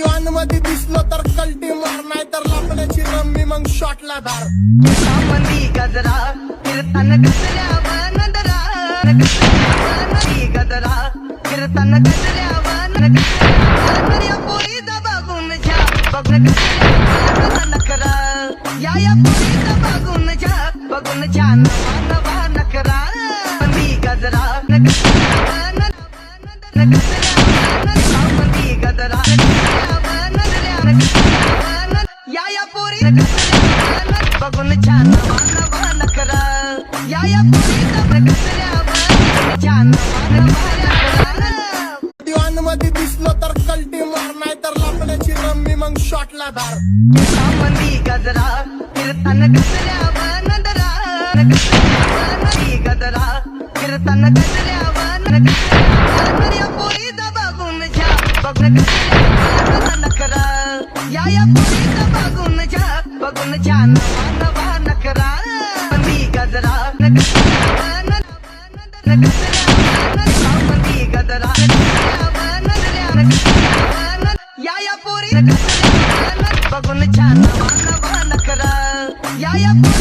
दिवाण मध्ये दिसलो तर कल्टी मार, नाही तर लपण्याची रम्मी मग शॉटला धार. मंदी गजरा कीर्तन गजऱ्यावर नदरा गजरा कीर्तन गजऱ्यावर या पोरीचा बघून जा बघून नकरा या पोरीचा बघून जा नवा नकरा. मंदी गजरा मंदी गजरा या पोरी बघून छान नवा नकरा या पोरी छान दिवाण मध्ये दिसलो तर कल्टी मार, नाही तर लपण्याची रम्मी मग शॉटला धार. मंदी गजरा कीर्तन गजऱ्यावर नदरा गजरा कीर्तन गजऱ्यावर या पोरीचा बघून जा बघून नकरा या पोरीचा बघून छान नवा नकरा. मंदी गजरा मंदी गजरा या पोरी बघून छान नवा नकरा या पोरी